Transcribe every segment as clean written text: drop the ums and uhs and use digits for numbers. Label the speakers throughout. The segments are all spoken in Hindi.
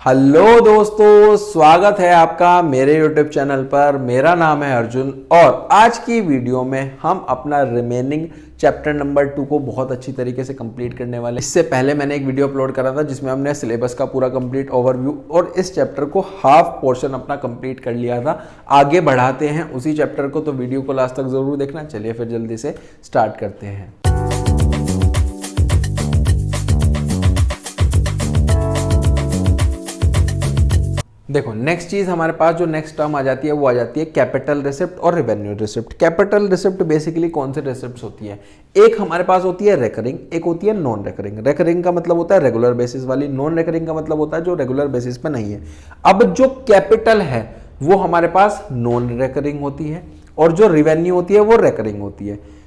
Speaker 1: हेलो दोस्तों, स्वागत है आपका मेरे YouTube चैनल पर। मेरा नाम है अर्जुन और आज की वीडियो में हम अपना रिमेनिंग चैप्टर नंबर 2 को बहुत अच्छी तरीके से कंप्लीट करने वाले हैं। इससे पहले मैंने एक वीडियो अपलोड करा था जिसमें हमने सिलेबस का पूरा कंप्लीट ओवरव्यू और इस चैप्टर को हाफ पोर्शन अपना कंप्लीट कर लिया था। आगे बढ़ाते हैं उसी चैप्टर को, तो वीडियो को लास्ट तक जरूर देखना। चलिए फिर जल्दी से स्टार्ट करते हैं। देखो, नेक्स्ट चीज हमारे पास जो नेक्स्ट टर्म आ जाती है वो आ जाती है कैपिटल रिसिप्ट और revenue receipt. Capital receipt basically कौन से रिसिप्ट होती है? एक हमारे पास होती है रेकरिंग, एक होती है नॉन रेकरिंग। रेकरिंग का मतलब होता है रेगुलर बेसिस वाली, नॉन रेकरिंग का मतलब होता है जो रेगुलर बेसिस पे नहीं है। अब जो कैपिटल है वो हमारे पास नॉन रेकरिंग होती है और जो रेवेन्यू होती है वो रेकरिंग होती है।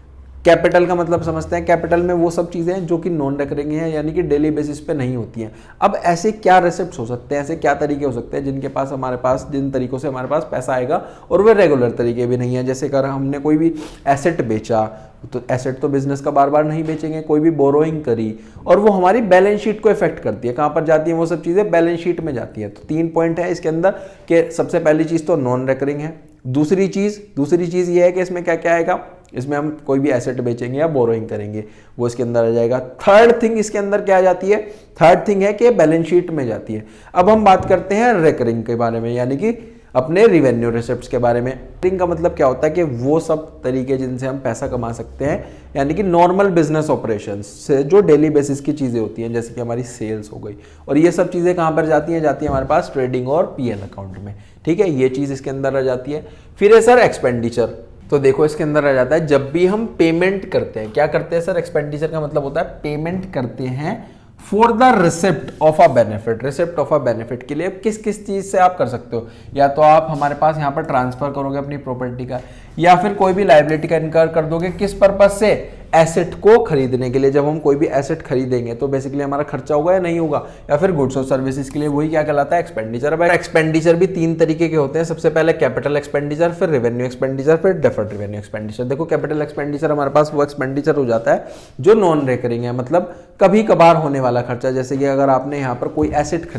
Speaker 1: कैपिटल का मतलब समझते हैं, कैपिटल में वो सब चीज़ें हैं जो कि नॉन रेकरिंग हैं, यानी कि डेली बेसिस पे नहीं होती हैं। अब ऐसे क्या रिसिप्ट्स हो सकते हैं, ऐसे क्या तरीके हो सकते हैं जिनके पास हमारे पास, जिन तरीकों से हमारे पास पैसा आएगा और वे रेगुलर तरीके भी नहीं है। जैसे अगर हमने कोई भी एसेट बेचा, तो एसेट तो बिजनेस का बार बार नहीं बेचेंगे। कोई भी बोरोइंग करी और वो हमारी बैलेंस शीट को इफेक्ट करती है। कहाँ पर जाती है वो सब चीज़ें? बैलेंस शीट में जाती है। तो 3 पॉइंट है इसके अंदर कि सबसे पहली चीज़ तो नॉन रेकरिंग है। दूसरी चीज़ ये है कि इसमें क्या क्या आएगा, इसमें हम कोई भी एसेट बेचेंगे या बोरोइंग करेंगे वो इसके अंदर आ जाएगा। थर्ड थिंग इसके अंदर क्या आ जाती है? थर्ड थिंग है कि बैलेंस शीट में जाती है। अब हम बात करते हैं रेकरिंग के बारे में, यानी कि अपने रिवेन्यू रिसिप्ट्स के बारे में। रेकरिंग का मतलब क्या होता है कि वो सब तरीके जिनसे हम पैसा कमा सकते हैं, यानी कि नॉर्मल बिजनेस ऑपरेशंस से जो डेली बेसिस की चीज़ें होती हैं, जैसे कि हमारी सेल्स हो गई। और ये सब चीज़ें कहाँ पर जाती हैं? जाती है हमारे पास ट्रेडिंग और पीएल अकाउंट में। ठीक है, ये चीज़ इसके अंदर आ जाती है। फिर है सर एक्सपेंडिचर। तो देखो इसके अंदर आ जाता है जब भी हम पेमेंट करते हैं। क्या करते हैं सर? एक्सपेंडिचर का मतलब होता है पेमेंट करते हैं for the receipt of a benefit. Receipt of a benefit के लिए किस किस चीज से आप कर सकते हो? या तो आप हमारे पास यहाँ पर ट्रांसफर करोगे अपनी प्रॉपर्टी का, या फिर कोई भी लायबिलिटी का इनकर कर दोगे। किस पर्पज से? एसेट को खरीदने के लिए। जब हम कोई भी एसेट खरीदेंगे तो बेसिकली हमारा खर्चा होगा या नहीं होगा? या फिर गुड्स और सर्विसेज के लिए, वही क्या कहलाता है? एक्सपेंडिचर। अब एक्सपेंडिचर भी 3 तरीके के होते हैं। सबसे पहले कैपिटल एक्सपेंडिचर, फिर रेवेन्यू एक्सपेंडिचर, फिर डेफर्ड रेवेन्यू एक्सपेंडिचर। देखो, कैपिटल एक्सपेंडिचर हमारे पास वो एक्सपेंडिचर हो जाता है जो नॉन रेकरिंग है, मतलब कभी कभार होने वाला खर्चा। जैसे कि अगर आपने यहाँ पर कोई एसेट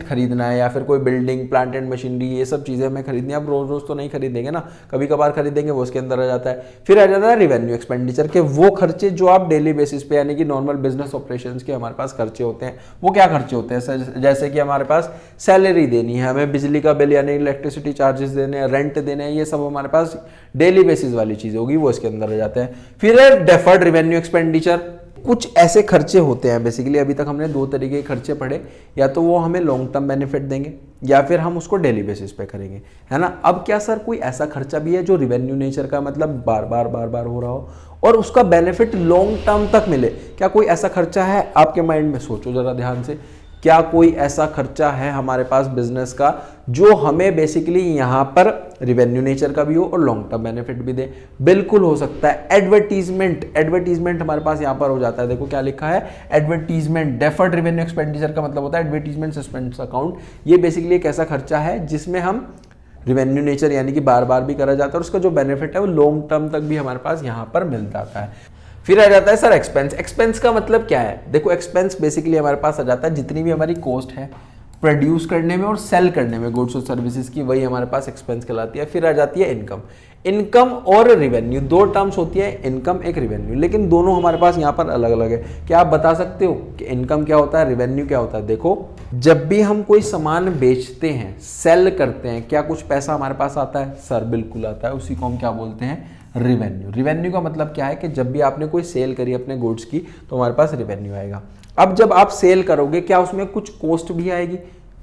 Speaker 1: खरीदना है या फिर कोई बिल्डिंग, प्लांट एंड मशीनरी, ये सब चीजें हमें खरीदनी है। अब रोज रोज तो नहीं खरीदेंगे ना, कभी कभार खरीदेंगे, वो उसके अंदर आ जाता है। फिर आ जाता है रेवेन्यू एक्सपेंडिचर के वो खर्चे जो आप डेली बेसिस पे, यानी कि नॉर्मल बिजनेस ऑपरेशंस के हमारे पास खर्चे होते हैं। वो क्या खर्चे होते हैं? जैसे कि हमारे पास सैलरी देनी है, हमें बिजली का बिल यानी इलेक्ट्रिसिटी चार्जेस देने हैं, रेंट देने हैं, ये सब हमारे पास डेली बेसिस वाली चीज होगी, वो इसके अंदर आ जाते हैं। फिर है डेफर्ड रेवेन्यू एक्सपेंडिचर। कुछ ऐसे खर्चे होते हैं, बेसिकली अभी तक हमने 2 तरीके के खर्चे पढ़े, या तो वो हमें लॉन्ग टर्म बेनिफिट देंगे या फिर हम उसको डेली बेसिस पे करेंगे, है ना। अब क्या सर कोई ऐसा खर्चा भी है जो रिवेन्यू नेचर का, मतलब बार बार हो रहा हो और उसका बेनिफिट लॉन्ग टर्म तक मिले? क्या कोई ऐसा खर्चा है आपके माइंड में? सोचो जरा ध्यान से। क्या कोई ऐसा खर्चा है हमारे पास बिजनेस का जो हमें बेसिकली यहाँ पर रिवेन्यू नेचर का भी हो और लॉन्ग टर्म बेनिफिट भी दे? बिल्कुल हो सकता है। एडवर्टीजमेंट हमारे पास यहाँ पर हो जाता है। देखो क्या लिखा है, एडवर्टीजमेंट। डेफर्ड रेवेन्यू एक्सपेंडिचर का मतलब होता है एडवर्टीजमेंट सस्पेंस अकाउंट। ये बेसिकली एक ऐसा खर्चा है जिसमें हम रिवेन्यू नेचर, यानी कि बार बार भी करा जाता है और उसका जो बेनिफिट है वो लॉन्ग टर्म तक भी हमारे पास यहाँ पर मिल जाता है। फिर आ जाता है सर एक्सपेंस। एक्सपेंस का मतलब क्या है? देखो, एक्सपेंस बेसिकली हमारे पास आ जाता है जितनी भी हमारी कॉस्ट है प्रोड्यूस करने में और सेल करने में गुड्स और सर्विसेज की, वही हमारे पास एक्सपेंस कहलाती है। फिर आ जाती है इनकम। इनकम और रिवेन्यू 2 टर्म्स होती है, इनकम एक रिवेन्यू, लेकिन दोनों हमारे पास यहाँ पर अलग अलग है। क्या आप बता सकते हो कि इनकम क्या होता है, रिवेन्यू क्या होता है? देखो, जब भी हम कोई सामान बेचते हैं, सेल करते हैं, क्या कुछ पैसा हमारे पास आता है? सर बिल्कुल आता है। उसी को हम क्या बोलते हैं? रिवेन्यू। रिवेन्यू का मतलब क्या है कि जब भी आपने कोई सेल करी अपने गुड्स की तो हमारे पास रिवेन्यू आएगा। अब जब आप सेल करोगे, क्या उसमें कुछ कॉस्ट भी आएगी?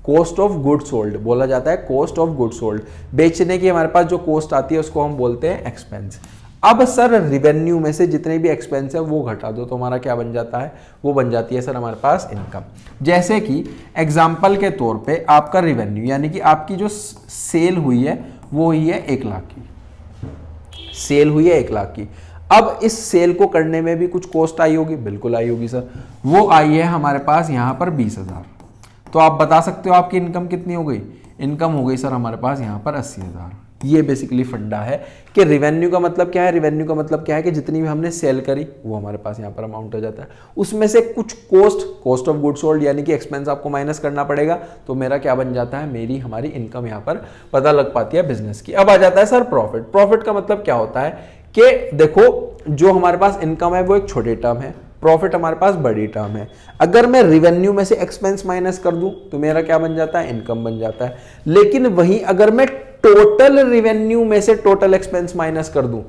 Speaker 1: कॉस्ट ऑफ गुड सोल्ड बोला जाता है। कॉस्ट ऑफ गुड सोल्ड, बेचने की हमारे पास जो कॉस्ट आती है उसको हम बोलते हैं एक्सपेंस। अब सर रिवेन्यू में से जितने भी एक्सपेंस है वो घटा दो तो हमारा क्या बन जाता है? वो बन जाती है सर हमारे पास इनकम। जैसे कि एग्जाम्पल के तौर पे आपका रिवेन्यू, यानी कि आपकी जो सेल हुई है वो हुई है 1 लाख की, सेल हुई है 1 लाख की। अब इस सेल को करने में भी कुछ कॉस्ट आई होगी? बिल्कुल आई होगी सर। वो आई है हमारे पास यहाँ पर 20,000। तो आप बता सकते हो आपकी इनकम कितनी हो गई? इनकम हो गई सर हमारे पास यहाँ पर 80,000। ये बेसिकली फंडा है कि रेवेन्यू का मतलब क्या है। रेवेन्यू का मतलब क्या है कि जितनी भी हमने सेल करी वो हमारे पास यहाँ पर अमाउंट हो जाता है, उसमें से कुछ कॉस्ट ऑफ गुड्स सोल्ड यानी कि एक्सपेंस आपको माइनस करना पड़ेगा, तो मेरा क्या बन जाता है, मेरी हमारी इनकम यहाँ पर पता लग पाती है बिजनेस की। अब आ जाता है सर प्रॉफिट। प्रॉफिट का मतलब क्या होता है कि देखो जो हमारे पास इनकम है वो एक छोटी टर्म है, प्रॉफिट हमारे पास बड़ी टर्म है। अगर मैं रेवेन्यू में से एक्सपेंस माइनस कर दूं तो मेरा क्या बन जाता है, इनकम बन जाता है। लेकिन वहीं अगर मैं टोटल रेवेन्यू में से टोटल एक्सपेंस माइनस कर दूं,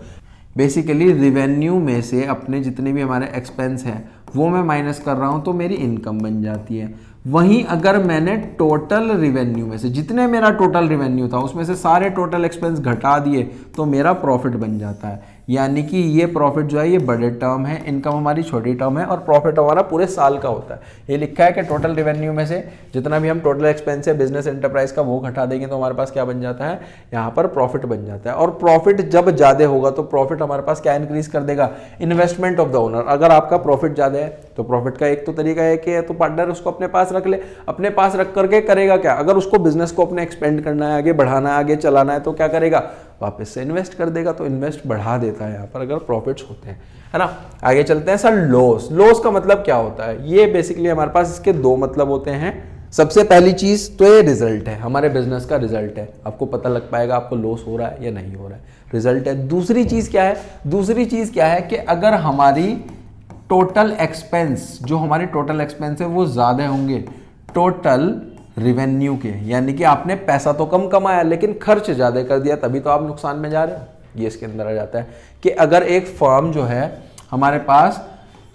Speaker 1: बेसिकली रेवेन्यू में से अपने जितने भी हमारे एक्सपेंस हैं वो मैं माइनस कर रहा हूं तो मेरी इनकम बन जाती है। वहीं अगर मैंने टोटल रेवेन्यू में से जितने मेरा टोटल रेवेन्यू था उसमें से सारे टोटल एक्सपेंस घटा दिए तो मेरा प्रॉफिट बन जाता है। यानी कि ये प्रॉफिट जो है ये बड़े टर्म है, इनकम हमारी छोटी टर्म है और प्रॉफिट हमारा पूरे साल का होता है। ये लिखा है कि टोटल रेवेन्यू में से जितना भी हम टोटल एक्सपेंस है बिजनेस एंटरप्राइज का वो घटा देंगे तो हमारे पास क्या बन जाता है, यहाँ पर प्रॉफिट बन जाता है। और प्रॉफिट जब ज्यादा होगा तो प्रॉफिट हमारे पास क्या इंक्रीज कर देगा, इन्वेस्टमेंट ऑफ द ओनर। अगर आपका प्रॉफिट ज्यादा है तो प्रॉफिट का एक तो तरीका है कि तो पार्टनर उसको अपने पास रख ले, अपने पास रख करके करेगा क्या, अगर उसको बिजनेस को अपने एक्सपेंड करना है, आगे बढ़ाना है, आगे चलाना है तो क्या करेगा, वापस से इन्वेस्ट कर देगा। तो इन्वेस्ट बढ़ा देता है यहाँ पर अगर प्रॉफिट्स होते हैं, है ना। आगे चलते हैं सर लॉस। लॉस का मतलब क्या होता है, ये बेसिकली हमारे पास इसके दो मतलब होते हैं। सबसे पहली चीज तो ये रिजल्ट है, हमारे बिजनेस का रिजल्ट है, आपको पता लग पाएगा आपको लॉस हो रहा है या नहीं हो रहा है, रिजल्ट है। दूसरी चीज क्या है, दूसरी चीज क्या है कि अगर हमारी टोटल एक्सपेंस, जो हमारे टोटल एक्सपेंस है वो ज्यादा होंगे टोटल रेवेन्यू के, यानी कि आपने पैसा तो कम कमाया लेकिन खर्च ज्यादा कर दिया तभी तो आप नुकसान में जा रहे हो। ये इसके अंदर आ जाता है कि अगर एक फर्म जो है हमारे पास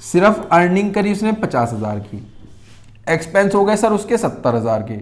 Speaker 1: सिर्फ अर्निंग करी उसने 50,000 की, एक्सपेंस हो गए सर उसके 70,000 की,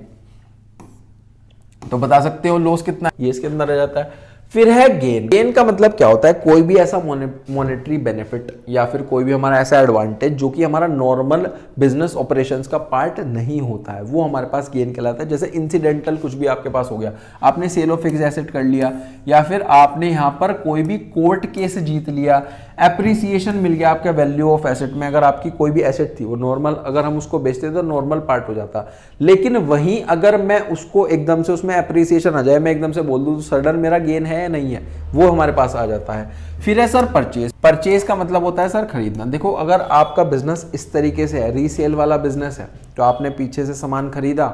Speaker 1: तो बता सकते हो लॉस कितना, ये इसके अंदर आ जाता है। फिर है गेन। गेन का मतलब क्या होता है, कोई भी ऐसा मॉनेटरी बेनिफिट या फिर कोई भी हमारा ऐसा एडवांटेज जो कि हमारा नॉर्मल बिजनेस ऑपरेशंस का पार्ट नहीं होता है, वो हमारे पास गेन कहलाता है। जैसे इंसिडेंटल कुछ भी आपके पास हो गया, आपने सेल ऑफ फिक्स एसेट कर लिया, या फिर आपने यहाँ पर कोई भी कोर्ट केस जीत लिया, एप्रिसिएशन मिल गया आपके वैल्यू ऑफ एसेट में। अगर आपकी कोई भी एसेट थी वो नॉर्मल, अगर हम उसको बेचते तो नॉर्मल पार्ट हो जाता, लेकिन वहीं अगर मैं उसको एकदम से उसमें एप्रिसिएशन आ जाए, मैं एकदम से बोल दूं तो सडन मेरा गेन है या नहीं है, वो हमारे पास आ जाता है। फिर है सर परचेज। परचेज का मतलब होता है सर खरीदना। देखो अगर आपका बिजनेस इस तरीके से है, रीसेल वाला बिजनेस है, तो आपने पीछे से सामान खरीदा,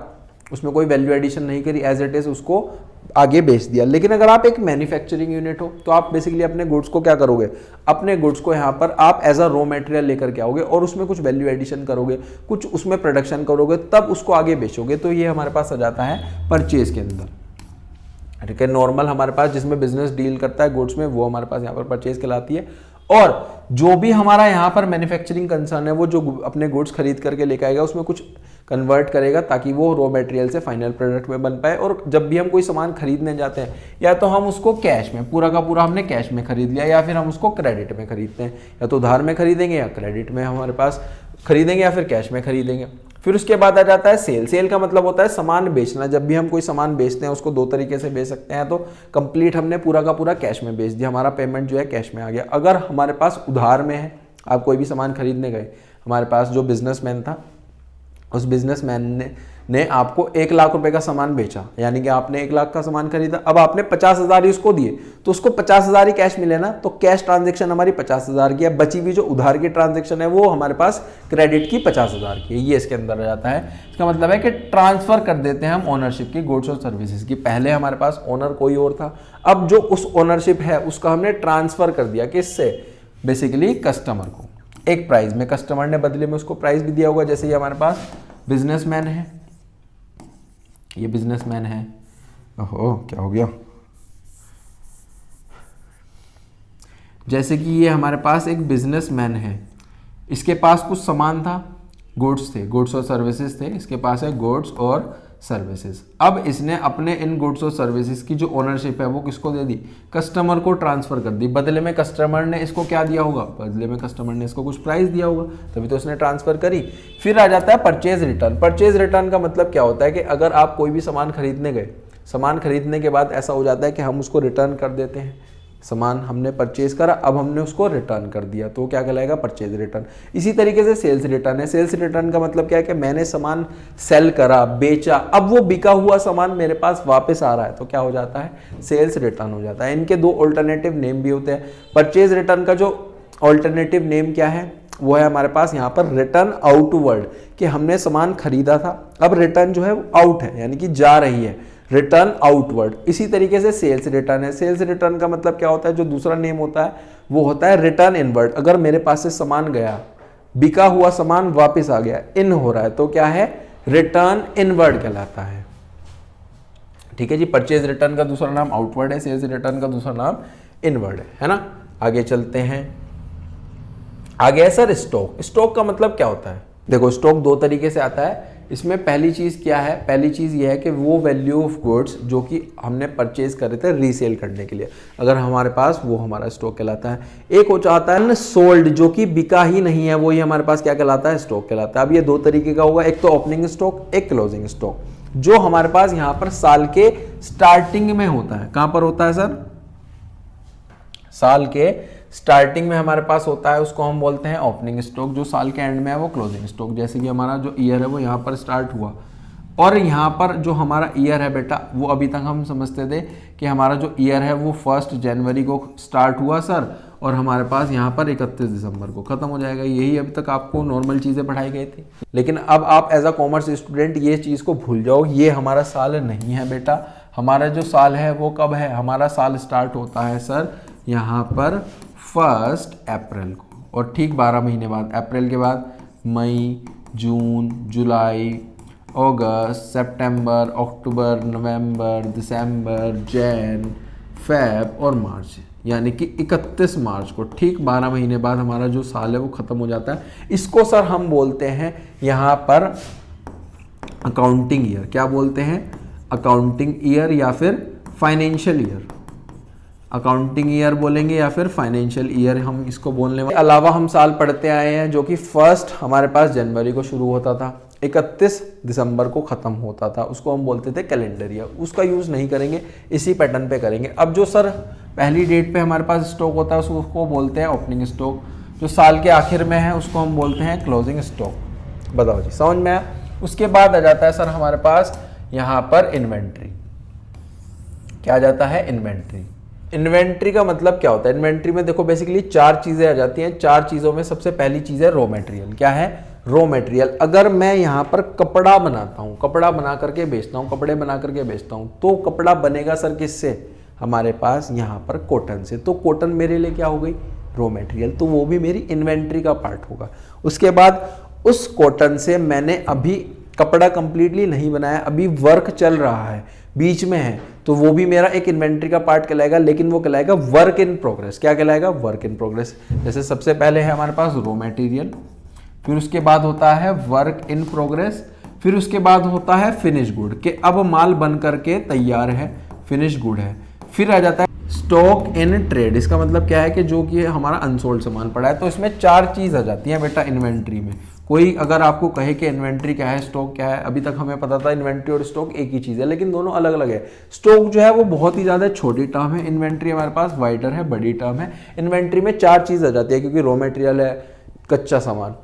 Speaker 1: उसमें कोई वैल्यू एडिशन नहीं करी, एज इट इज उसको आगे बेच दिया। लेकिन अगर आप एक मैन्युफैक्चरिंग यूनिट हो तो आप बेसिकली अपने गुड्स को क्या करोगे, अपने गुड्स को यहाँ पर आप एज अ रॉ मटेरियल लेकर के आओगे और उसमें कुछ वैल्यू एडिशन करोगे, कुछ उसमें प्रोडक्शन करोगे, तब उसको आगे बेचोगे। तो ये हमारे पास आ जाता है परचेज के अंदर। ठीक है, नॉर्मल हमारे पास जिसमें बिजनेस डील करता है गुड्स में, वो हमारे पास यहाँ पर परचेज कहलाती है। और जो भी हमारा यहाँ पर मैन्युफैक्चरिंग कंसर्न है, वो जो अपने गुड्स खरीद करके लेकर आएगा उसमें कुछ कन्वर्ट करेगा ताकि वो रॉ मटेरियल से फाइनल प्रोडक्ट में बन पाए। और जब भी हम कोई सामान खरीदने जाते हैं, या तो हम उसको कैश में, पूरा का पूरा हमने कैश में खरीद लिया, या फिर हम उसको क्रेडिट में खरीदते हैं, या तो उधार में खरीदेंगे या क्रेडिट में हमारे पास खरीदेंगे, या फिर कैश में खरीदेंगे। फिर उसके बाद आ जाता है सेल। सेल का मतलब होता है सामान बेचना। जब भी हम कोई सामान बेचते हैं उसको दो तरीके से बेच सकते हैं, तो कंप्लीट हमने पूरा का पूरा कैश में बेच दिया, हमारा पेमेंट जो है कैश में आ गया। अगर हमारे पास उधार में है, आप कोई भी सामान खरीदने गए, हमारे पास जो बिजनेसमैन था, उस बिजनेसमैन ने आपको 1 लाख रुपए का सामान बेचा, यानी कि आपने 1 लाख का सामान खरीदा, अब आपने 50,000 ही उसको दिए, तो उसको 50,000 ही कैश मिले ना, तो कैश ट्रांजैक्शन हमारी 50,000 की है। बची हुई जो उधार की ट्रांजैक्शन है वो हमारे पास क्रेडिट की 50,000 की है। ये इसके अंदर आ जाता है। इसका मतलब है कि ट्रांसफर कर देते हैं हम ओनरशिप की गुड्स और सर्विसेज की। पहले हमारे पास ओनर कोई और था, अब जो उस ओनरशिप है उसका हमने ट्रांसफर कर दिया, किससे, बेसिकली कस्टमर को। एक प्राइस में, कस्टमर ने बदले में उसको प्राइस भी दिया होगा। जैसे ये हमारे पास बिजनेसमैन है, ये बिजनेसमैन है, ओहो क्या हो गया, जैसे कि ये हमारे पास एक बिजनेसमैन है, इसके पास कुछ सामान था, गुड्स थे, गुड्स और सर्विसेज थे, इसके पास है गुड्स और सर्विसेज। अब इसने अपने इन गुड्स और सर्विसेज की जो ओनरशिप है वो किसको दे दी, कस्टमर को ट्रांसफर कर दी। बदले में कस्टमर ने इसको क्या दिया होगा, बदले में कस्टमर ने इसको कुछ प्राइस दिया होगा, तभी तो इसने ट्रांसफर करी। फिर आ जाता है परचेज रिटर्न। परचेज रिटर्न का मतलब क्या होता है कि अगर आप कोई भी सामान खरीदने गए, सामान खरीदने के बाद ऐसा हो जाता है कि हम उसको रिटर्न कर देते हैं, सामान हमने परचेज करा, अब हमने उसको रिटर्न कर दिया, तो क्या कहलाएगा, परचेज रिटर्न। इसी तरीके से सेल्स रिटर्न है। सेल्स रिटर्न का मतलब क्या है कि मैंने सामान सेल करा, बेचा, अब वो बिका हुआ सामान मेरे पास वापस आ रहा है, तो क्या हो जाता है, सेल्स रिटर्न हो जाता है। इनके दो ऑल्टरनेटिव नेम भी होते हैं। परचेज रिटर्न का जो ऑल्टरनेटिव नेम क्या है, वो है हमारे पास यहाँ पर रिटर्न आउटवर्ड, कि हमने सामान खरीदा था, अब रिटर्न जो है आउट है, यानी कि जा रही है, रिटर्न आउटवर्ड। इसी तरीके से सेल्स रिटर्न है। सेल्स रिटर्न का मतलब क्या होता है, जो दूसरा नेम होता है वो होता है रिटर्न इनवर्ड। अगर मेरे पास से सामान गया, बिका हुआ सामान वापस आ गया, इन हो रहा है, तो क्या है, रिटर्न इनवर्ड कहलाता है। ठीक है जी, परचेज रिटर्न का दूसरा नाम आउटवर्ड है, सेल्स रिटर्न का दूसरा नाम इनवर्ड है ना। आगे चलते हैं। आगे है सर स्टॉक। स्टॉक का मतलब क्या होता है, देखो स्टॉक दो तरीके से आता है। इसमें पहली चीज क्या है, पहली चीज ये है कि वो वैल्यू ऑफ गुड्स जो कि हमने परचेज करे थे रीसेल करने के लिए, अगर हमारे पास, वो हमारा स्टॉक कहलाता है। एक हो जाता है सोल्ड, जो कि बिका ही नहीं है, वो ही हमारे पास क्या कहलाता है, स्टॉक कहलाता है। अब ये दो तरीके का होगा, एक तो ओपनिंग स्टॉक, एक क्लोजिंग स्टॉक, जो हमारे पास यहाँ पर साल के स्टार्टिंग में होता है। कहां पर होता है सर, साल के स्टार्टिंग में हमारे पास होता है, उसको हम बोलते हैं ओपनिंग स्टॉक। जो साल के एंड में है वो क्लोजिंग स्टॉक। जैसे कि हमारा जो ईयर है वो यहाँ पर स्टार्ट हुआ, और यहाँ पर जो हमारा ईयर है बेटा, वो अभी तक हम समझते थे कि हमारा जो ईयर है वो 1 जनवरी को स्टार्ट हुआ सर, और हमारे पास यहाँ पर 31 दिसंबर को खत्म हो जाएगा। यही अभी तक आपको नॉर्मल चीज़ें पढ़ाई गई थी, लेकिन अब आप एज अ कॉमर्स स्टूडेंट ये चीज़ को भूल जाओ, ये हमारा साल नहीं है बेटा। हमारा जो साल है वो कब है, हमारा साल स्टार्ट होता है सर यहाँ पर 1 अप्रैल को, और ठीक 12 महीने बाद, अप्रैल के बाद मई, जून, जुलाई, अगस्त, सितंबर, अक्टूबर, नवंबर, दिसंबर, जैन, फेब और मार्च, यानी कि 31 मार्च को, ठीक 12 महीने बाद हमारा जो साल है वो खत्म हो जाता है। इसको सर हम बोलते हैं यहाँ पर अकाउंटिंग ईयर। क्या बोलते हैं, अकाउंटिंग ईयर या फिर फाइनेंशियल ईयर। अकाउंटिंग ईयर बोलेंगे या फिर फाइनेंशियल ईयर हम इसको बोलने वाले। अलावा हम साल पढ़ते आए हैं जो कि 1 हमारे पास जनवरी को शुरू होता था, 31 दिसंबर को ख़त्म होता था, उसको हम बोलते थे कैलेंडर ईयर। उसका यूज़ नहीं करेंगे, इसी पैटर्न पे करेंगे। अब जो सर पहली डेट पे हमारे पास स्टॉक होता है उसको बोलते हैं ओपनिंग स्टॉक। जो साल के आखिर में है उसको हम बोलते हैं क्लोजिंग स्टॉक। बताओ जी, समझ में आया। उसके बाद आ जाता है सर हमारे पास यहाँ पर इन्वेंट्री। क्या आ जाता है, इन्वेंट्री। इन्वेंट्री का मतलब क्या होता है, इन्वेंट्री में देखो बेसिकली 4 चीज़ें आ जाती हैं। 4 चीज़ों में सबसे पहली चीज़ है रॉ मटेरियल। क्या है, रॉ मटेरियल। अगर मैं यहाँ पर कपड़ा बनाता हूँ, कपड़ा बना करके बेचता हूँ, कपड़े बना करके बेचता हूँ, तो कपड़ा बनेगा सर किससे, हमारे पास यहाँ पर कॉटन से। तो कॉटन मेरे लिए क्या हो गई, रॉ मटेरियल, तो वो भी मेरी इन्वेंट्री का पार्ट होगा। उसके बाद उस कॉटन से मैंने अभी कपड़ा कंप्लीटली नहीं बनाया, अभी वर्क चल रहा है, बीच में है, तो वो भी मेरा एक इन्वेंट्री का पार्ट कहलाएगा, लेकिन वो कहलाएगा वर्क इन प्रोग्रेस। क्या कहलाएगा, वर्क इन प्रोग्रेस। जैसे सबसे पहले है हमारे पास रॉ मटेरियल, फिर उसके बाद होता है वर्क इन प्रोग्रेस, फिर उसके बाद होता है फिनिश गुड, कि अब माल बन करके तैयार है, फिनिश गुड है। फिर आ जाता है स्टॉक इन ट्रेड। इसका मतलब क्या है कि जो कि हमारा अनसोल्ड सामान पड़ा है। तो इसमें 4 चीज़ आ जाती हैं बेटा इन्वेंट्री में। कोई अगर आपको कहे कि इन्वेंट्री क्या है, स्टॉक क्या है, अभी तक हमें पता था इन्वेंट्री और स्टॉक एक ही चीज़ है, लेकिन दोनों अलग अलग है। स्टॉक जो है वो बहुत ही ज़्यादा छोटी टर्म है, इन्वेंट्री हमारे पास वाइडर है, बड़ी टर्म है। इन्वेंट्री में 4 चीज़ आ जाती है, क्योंकि रॉ मटेरियल है, कच्चा सामान,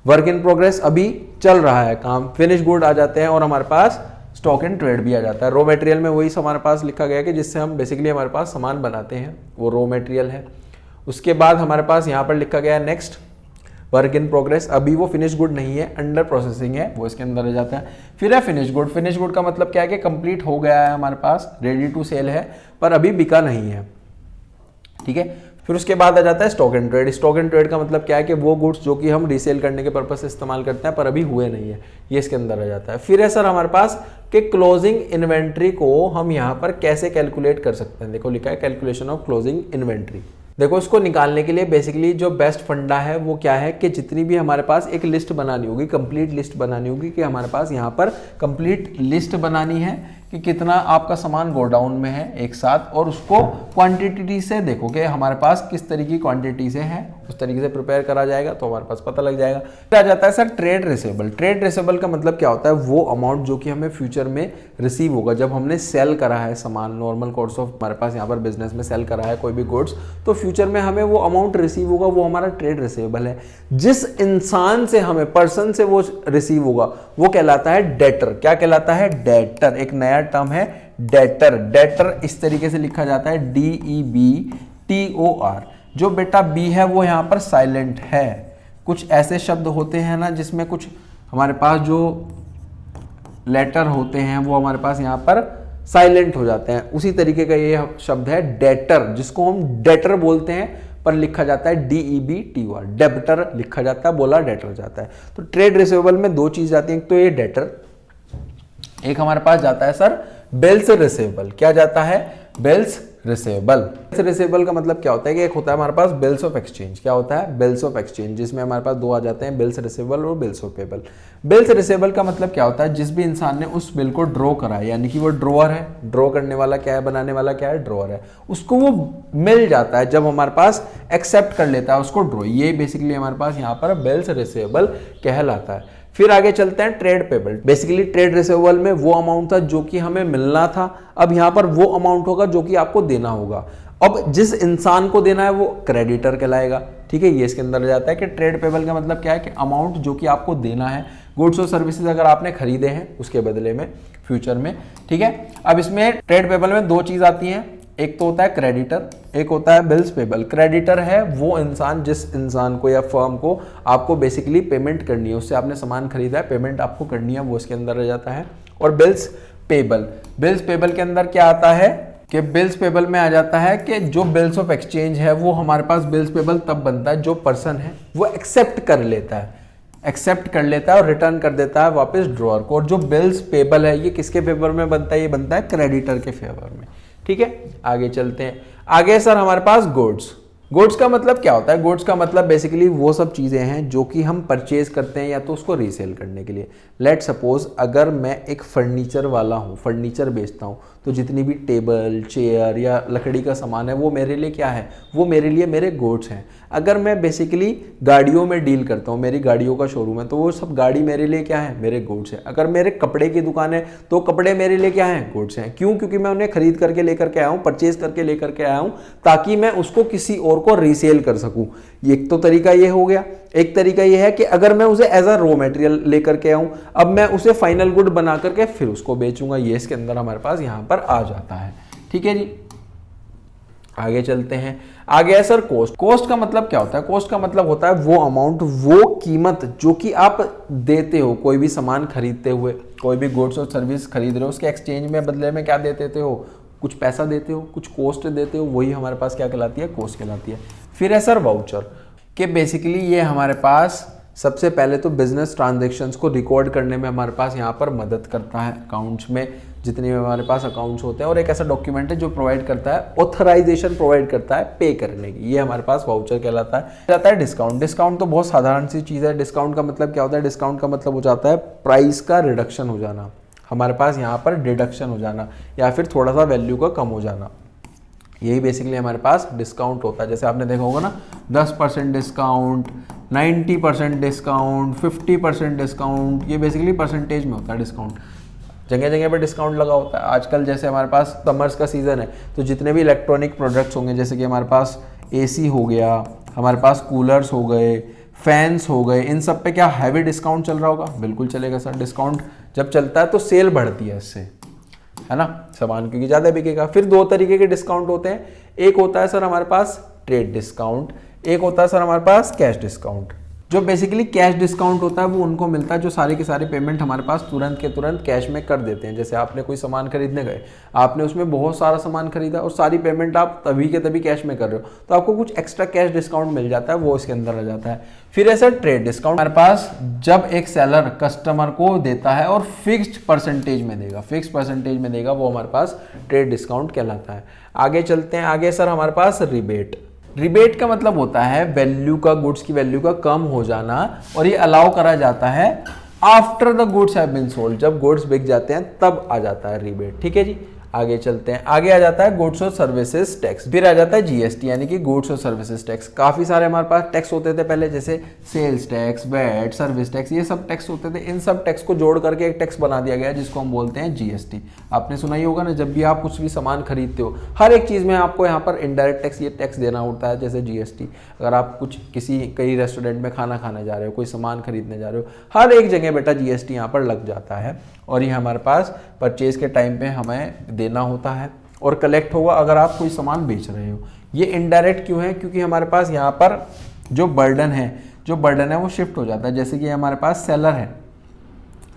Speaker 1: वर्क इन प्रोग्रेस अभी चल रहा है काम, फिनिश गुड आ जाते हैं, और हमारे पास स्टॉक इन ट्रेड भी आ जाता है। रॉ मटेरियल में वही हमारे पास लिखा गया है कि जिससे हम बेसिकली हमारे पास सामान बनाते हैं, वो रॉ मटेरियल है। उसके बाद हमारे पास यहाँ पर लिखा गया है नेक्स्ट वर्क इन प्रोग्रेस। अभी वो फिनिश गुड नहीं है, अंडर प्रोसेसिंग है, वो इसके अंदर आ जाता है। फिर है फिनिश गुड। फिनिश गुड का मतलब क्या है कि कंप्लीट हो गया है, हमारे पास रेडी टू सेल है, पर अभी बिका नहीं है। ठीक है। फिर उसके बाद आ जाता है stock and trade. Stock and trade का मतलब क्या है कि वो गुड्स जो कि हम रीसेल करने के पर्पज से इस्तेमाल करते हैं पर अभी हुए नहीं है, ये इसके अंदर आ जाता है। फिर है सर हमारे पास कि क्लोजिंग इन्वेंट्री को हम यहाँ पर कैसे कैलकुलेट कर सकते हैं। देखो लिखा है कैलकुलेशन ऑफ क्लोजिंग इन्वेंट्री। देखो इसको निकालने के लिए बेसिकली जो बेस्ट फंडा है वो क्या है कि जितनी भी हमारे पास एक लिस्ट बनानी होगी, कंप्लीट लिस्ट बनानी होगी, कि हमारे पास यहाँ पर कंप्लीट लिस्ट बनानी है कि कितना आपका सामान गोडाउन में है एक साथ, और उसको क्वांटिटी से देखो कि हमारे पास किस तरीके की क्वांटिटी से है, उस तरीके से प्रिपेयर करा जाएगा तो हमारे पास पता लग जाएगा। फिर आ जाता है sir trade receivable. Trade receivable का मतलब क्या होता है, वो अमाउंट जो कि हमें फ्यूचर में रिसीव होगा जब हमने सेल करा है सामान, नॉर्मल कोर्स ऑफ हमारे पास यहाँ पर बिजनेस में सेल करा है कोई भी गुड्स, तो फ्यूचर में हमें वो अमाउंट रिसीव होगा, वो हमारा ट्रेड रिसीवेबल है। जिस इंसान से हमें, पर्सन से वो रिसीव होगा वो कहलाता है डेटर। क्या कहलाता है, डेटर। एक नया टर्म है डेटर। डेटर इस तरीके से लिखा जाता है DEBTOR। जो बेटा बी है वो यहाँ पर साइलेंट है। कुछ ऐसे शब्द होते हैं ना जिसमें कुछ हमारे पास जो लेटर होते हैं वो हमारे पास यहाँ पर साइलेंट हो जाते हैं, उसी तरीके का ये शब्द है डेटर, जिसको हम डेटर बोलते हैं पर लिखा जाता है DEBTOR। डेबिटर लिखा जाता है, बोला डेटर जाता है। तो ट्रेड रिसीवेबल में दो चीज जाती हैं, तो ये डेटर, एक हमारे पास जाता है सर बिल्स रिसीवेबल। क्या जाता है, बिल्स रिसीवेबल। बिल्स रिसीवेबल का मतलब क्या होता है कि एक होता है हमारे पास बिल्स ऑफ एक्सचेंज। क्या होता है, बिल्स ऑफ एक्सचेंज, जिसमें हमारे पास दो आ जाते हैं, बिल्स रिसीवेबल और bills of payable. Bills receivable का मतलब क्या होता है, जिस भी इंसान ने उस बिल को ड्रॉ करा है, यानी कि वो ड्रॉअर है, ड्रॉ करने वाला क्या है, बनाने वाला क्या है, ड्रॉअर है, उसको वो मिल जाता है जब हमारे पास एक्सेप्ट कर लेता है उसको ड्रॉ। ये बेसिकली हमारे पास यहाँ पर बिल्स रिसीवेबल कहलाता है। फिर आगे चलते हैं trade payable. Basically trade receivable में वो अमाउंट था जो कि हमें मिलना था, अब यहाँ पर वो अमाउंट होगा जो कि आपको देना होगा। अब जिस इंसान को देना है वो क्रेडिटर कहलाएगा। ठीक है, ये इसके अंदर जाता है कि ट्रेड पेबल का मतलब क्या है कि अमाउंट जो कि आपको देना है, गुड्स और सर्विसेज अगर आपने खरीदे हैं उसके बदले में फ्यूचर में। ठीक है, अब इसमें ट्रेड पेबल में दो चीज आती हैं, एक तो होता है क्रेडिटर, एक होता है बिल्स पेबल। क्रेडिटर है वो इंसान, जिस इंसान को या फर्म को आपको बेसिकली पेमेंट करनी है, उससे आपने सामान खरीदा है, पेमेंट आपको करनी है, वो इसके अंदर रह जाता है। और बिल्स पेबल, बिल्स पेबल के अंदर क्या आता है कि बिल्स पेबल में आ जाता है कि जो बिल्स ऑफ एक्सचेंज है वो हमारे पास बिल्स पेबल तब बनता है जो पर्सन है वो एक्सेप्ट कर लेता है, एक्सेप्ट कर लेता है और रिटर्न कर देता है वापस ड्रॉअर को। और जो बिल्स पेबल है ये किसके फेवर में बनता है, ये बनता है क्रेडिटर के फेवर में। ठीक है, आगे चलते हैं। आगे सर हमारे पास गुड्स। गुड्स का मतलब क्या होता है, गुड्स का मतलब बेसिकली वो सब चीज़ें हैं जो कि हम परचेज करते हैं या तो उसको रीसेल करने के लिए। लेट सपोज अगर मैं एक फर्नीचर वाला हूँ, फर्नीचर बेचता हूँ, तो जितनी भी टेबल, चेयर या लकड़ी का सामान है वो मेरे लिए क्या है, वो मेरे लिए मेरे गुड्स हैं। अगर मैं बेसिकली गाड़ियों में डील करता हूँ, मेरी गाड़ियों का शोरूम है, तो वो सब गाड़ी मेरे लिए क्या है, मेरे गुड्स है। अगर मेरे कपड़े की दुकान है तो कपड़े मेरे लिए क्या है, गुड्स हैं। क्यों, क्योंकि मैं उन्हें खरीद करके लेकर के आया हूँ, परचेज करके लेकर के आया हूँ, ताकि मैं उसको किसी और को रीसेल कर सकूं। एक तो तरीका ये हो गया। एक तरीका ये है कि अगर मैं उसे एज अ रॉ मटेरियल लेकर के आऊं, अब मैं उसे फाइनल गुड बना करके फिर उसको बेचूंगा, ये इसके अंदर हमारे पास यहां पर आ जाता है। ठीक है जी, आगे चलते हैं। आगे है सर कोस्ट। कोस्ट का मतलब क्या होता है, कोस्ट का मतलब होता है वो अमाउंट, वो कीमत जो कि आप देते हो कोई भी सामान खरीदते हुए, कोई भी गुड्स और सर्विस खरीद रहे हो, उसके एक्सचेंज में बदले में क्या दे देते हो, कुछ पैसा देते हो, कुछ कॉस्ट देते हो, वही हमारे पास क्या कहलाती है, कॉस्ट कहलाती है। फिर है सर वाउचर, कि बेसिकली ये हमारे पास सबसे पहले तो बिजनेस ट्रांजैक्शंस को रिकॉर्ड करने में हमारे पास यहाँ पर मदद करता है, अकाउंट्स में जितने भी हमारे पास अकाउंट्स होते हैं, और एक ऐसा डॉक्यूमेंट है जो प्रोवाइड करता है, ऑथराइजेशन प्रोवाइड करता है पे करने की, ये हमारे पास वाउचर कहलाता है। जाता है डिस्काउंट। डिस्काउंट तो बहुत साधारण सी चीज़ है। डिस्काउंट का मतलब क्या होता है, डिस्काउंट का मतलब हो जाता है प्राइस का रिडक्शन हो जाना, हमारे पास यहाँ पर डिडक्शन हो जाना, या फिर थोड़ा सा वैल्यू का कम हो जाना, यही बेसिकली हमारे पास डिस्काउंट होता है। जैसे आपने देखा होगा ना, 10% डिस्काउंट, 90% डिस्काउंट, 50% डिस्काउंट, ये बेसिकली परसेंटेज में होता है डिस्काउंट। जगह जगह पे डिस्काउंट लगा होता है। आजकल जैसे हमारे पास समर्स का सीज़न है, तो जितने भी इलेक्ट्रॉनिक प्रोडक्ट्स होंगे, जैसे कि हमारे पास AC हो गया, हमारे पास कूलर्स हो गए, फैंस हो गए, इन सब पे क्या हैवी डिस्काउंट चल रहा होगा, बिल्कुल चलेगा सर। डिस्काउंट जब चलता है तो सेल बढ़ती है इससे, है ना, सामान क्योंकि ज़्यादा बिकेगा। फिर दो तरीके के डिस्काउंट होते हैं, एक होता है सर हमारे पास ट्रेड डिस्काउंट, एक होता है सर हमारे पास कैश डिस्काउंट। जो बेसिकली कैश डिस्काउंट होता है वो उनको मिलता है जो सारी की सारी पेमेंट हमारे पास तुरंत के तुरंत कैश में कर देते हैं। जैसे आपने कोई सामान खरीदने गए, आपने उसमें बहुत सारा सामान खरीदा और सारी पेमेंट आप तभी के तभी कैश में कर रहे हो, तो आपको कुछ एक्स्ट्रा कैश डिस्काउंट मिल जाता है, वो इसके अंदर आ जाता है। फिर ऐसा ट्रेड डिस्काउंट हमारे पास जब एक सेलर कस्टमर को देता है और फिक्स्ड परसेंटेज में देगा, फिक्स परसेंटेज में देगा, वो हमारे पास ट्रेड डिस्काउंट कहलाता है। आगे चलते हैं। आगे सर हमारे पास रिबेट। रिबेट का मतलब होता है वैल्यू का, गुड्स की वैल्यू का कम हो जाना, और ये अलाउ करा जाता है after the goods have been sold, जब गुड्स बिक जाते हैं तब आ जाता है रिबेट। ठीक है जी, आगे चलते हैं। आगे आ जाता है गुड्स और सर्विसेज टैक्स, फिर आ जाता है जीएसटी यानी कि गुड्स और सर्विसेज टैक्स। काफी सारे हमारे पास टैक्स होते थे पहले, जैसे sales tax, VAT, service tax, ये सब टैक्स होते थे। इन सब टैक्स को जोड़ करके एक टैक्स बना दिया गया है जिसको हम बोलते हैं जीएसटी। आपने सुना ही होगा ना, जब भी आप कुछ भी सामान खरीदते हो हर एक चीज में आपको यहाँ पर इनडायरेक्ट टैक्स, ये टैक्स देना होता है, जैसे जीएसटी। अगर आप कुछ कई रेस्टोरेंट में खाना खाने जा रहे हो, कोई सामान खरीदने जा रहे हो, हर एक जगह बेटा जीएसटी यहाँ पर लग जाता है और ये हमारे पास परचेज के टाइम पे हमें देना होता है और कलेक्ट होगा अगर आप कोई सामान बेच रहे हो। ये इनडायरेक्ट क्यों है? क्योंकि हमारे पास यहाँ पर जो बर्डन है वो शिफ्ट हो जाता है। जैसे कि हमारे पास सेलर है,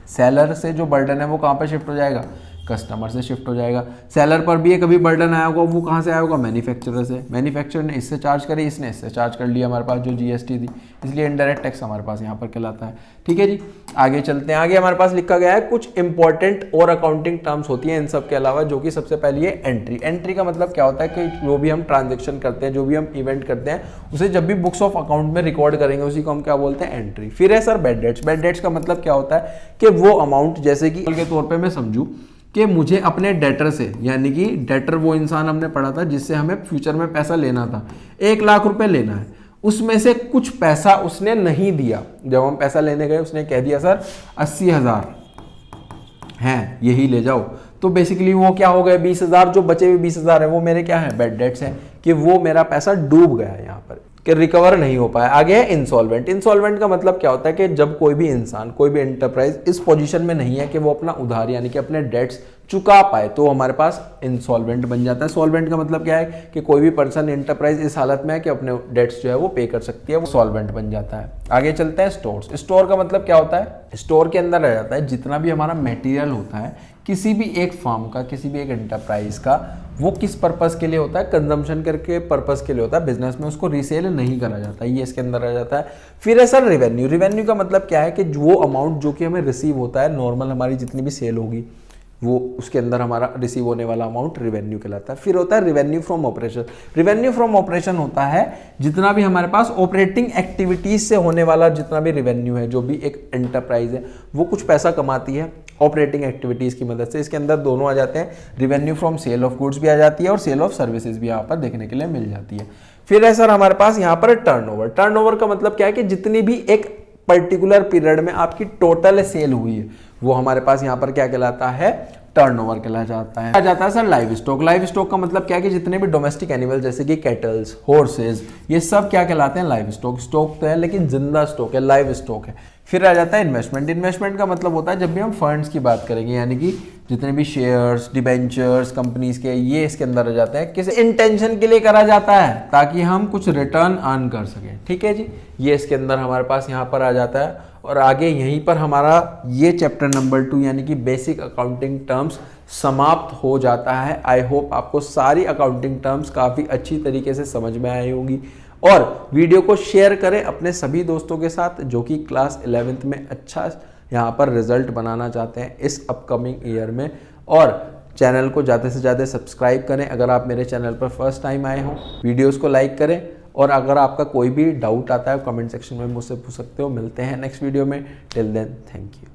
Speaker 1: सेलर से जो बर्डन है वो कहाँ पर शिफ्ट हो जाएगा? कस्टमर से शिफ्ट हो जाएगा। सेलर पर भी कभी बर्डन आया होगा, वो कहाँ से आया होगा? मैन्युफैक्चरर से। मैन्युफैक्चरर ने इससे चार्ज करी, इसने इससे चार्ज कर लिया, हमारे पास जो जीएसटी थी, इसलिए इनडायरेक्ट टैक्स हमारे पास यहाँ पर कहलाता है। ठीक है जी, आगे चलते हैं। आगे हमारे पास लिखा गया है कुछ इंपॉर्टेंट और अकाउंटिंग टर्म्स होती हैं इन सब के अलावा, जो कि सबसे पहली है एंट्री। एंट्री का मतलब क्या होता है कि जो भी हम ट्रांजेक्शन करते हैं, जो भी हम इवेंट करते हैं, उसे जब भी बुक्स ऑफ अकाउंट में रिकॉर्ड करेंगे उसी को हम क्या बोलते हैं? एंट्री। फिर है sir bad debts. Bad debts का मतलब क्या होता है कि वो अमाउंट, जैसे कि के तौर पर मैं समझूँ कि मुझे अपने डेटर से, यानी कि डेटर वो इंसान हमने पढ़ा था जिससे हमें फ्यूचर में पैसा लेना था, 1 लाख रुपए लेना है, उसमें से कुछ पैसा उसने नहीं दिया। जब हम पैसा लेने गए उसने कह दिया सर 80,000 हैं, यही ले जाओ, तो बेसिकली वो क्या हो गए? 20,000, जो बचे हुए 20,000 है वो मेरे क्या है? बैड डेट्स हैं, कि वो मेरा पैसा डूब गया है यहाँ पर, कि रिकवर नहीं हो पाया। आगे है इंसॉल्वेंट। इंसॉल्वेंट का मतलब क्या होता है कि जब कोई भी इंसान, कोई भी एंटरप्राइज इस पोजीशन में नहीं है कि वो अपना उधार यानी कि अपने डेट्स चुका पाए, तो हमारे पास इंसॉल्वेंट बन जाता है। सॉल्वेंट का मतलब क्या है कि कोई भी पर्सन, एंटरप्राइज इस हालत में है कि अपने डेट्स जो है वो पे कर सकती है, वो सॉल्वेंट बन जाता है। आगे चलते हैं स्टोर्स। स्टोर का मतलब क्या होता है? स्टोर के अंदर रह जाता है जितना भी हमारा मटेरियल होता है किसी भी एक फर्म का, किसी भी एक एंटरप्राइज का, वो किस पर्पस के लिए होता है? कंजम्पशन करके पर्पस के लिए होता है, बिजनेस में उसको रीसेल नहीं करा जाता, ये इसके अंदर रह जाता है। फिर है सर रेवेन्यू। रेवेन्यू का मतलब क्या है कि वो अमाउंट जो कि हमें रिसीव होता है, नॉर्मल हमारी जितनी भी सेल होगी वो उसके अंदर हमारा रिसीव होने वाला अमाउंट रेवेन्यू कहलाता है। फिर होता है revenue from operation. Revenue from operation होता है जितना भी हमारे पास ऑपरेटिंग एक्टिविटीज से होने वाला जितना भी रेवेन्यू है, जो भी एक एंटरप्राइज है वो कुछ पैसा कमाती है ऑपरेटिंग एक्टिविटीज की मदद से। इसके अंदर दोनों आ जाते हैं, revenue from sale of goods भी आ जाती है और सेल ऑफ सर्विसेज भी यहाँ पर देखने के लिए मिल जाती है। फिर है सर हमारे पास यहाँ पर टर्नओवर। टर्नओवर का मतलब क्या है कि जितनी भी एक पर्टिकुलर पीरियड में आपकी टोटल सेल हुई है वो हमारे पास यहाँ पर क्या कहलाता है? टर्नओवर कहला जाता है। आ जाता है sir live stock. Live stock का मतलब क्या है कि जितने भी डोमेस्टिक एनिमल जैसे कि कैटल्स, हॉर्सेज, ये सब क्या कहलाते हैं? Live stock. स्टॉक तो है लेकिन जिंदा स्टॉक है, लाइव स्टॉक है। फिर आ जाता है इन्वेस्टमेंट। इन्वेस्टमेंट का मतलब होता है जब भी हम फंड्स की बात करेंगे, यानी कि जितने भी शेयर्स, डिबेंचर्स कंपनीज के, ये इसके अंदर आ जाते हैं। किस इंटेंशन के लिए करा जाता है? ताकि हम कुछ रिटर्न अर्न कर सकें। ठीक है जी, ये इसके अंदर हमारे पास यहाँ पर आ जाता है। और आगे यहीं पर हमारा ये चैप्टर नंबर 2 यानी कि बेसिक अकाउंटिंग टर्म्स समाप्त हो जाता है। आई होप आपको सारी अकाउंटिंग टर्म्स काफ़ी अच्छी तरीके से समझ में आई होंगी। और वीडियो को शेयर करें अपने सभी दोस्तों के साथ जो कि क्लास 11th में अच्छा यहाँ पर रिजल्ट बनाना चाहते हैं इस अपकमिंग ईयर में। और चैनल को ज़्यादा से ज़्यादा सब्सक्राइब करें अगर आप मेरे चैनल पर फर्स्ट टाइम आए हों। वीडियोज़ को लाइक करें और अगर आपका कोई भी डाउट आता है कमेंट सेक्शन में मुझसे पूछ सकते हो। मिलते हैं नेक्स्ट वीडियो में। Till then thank you.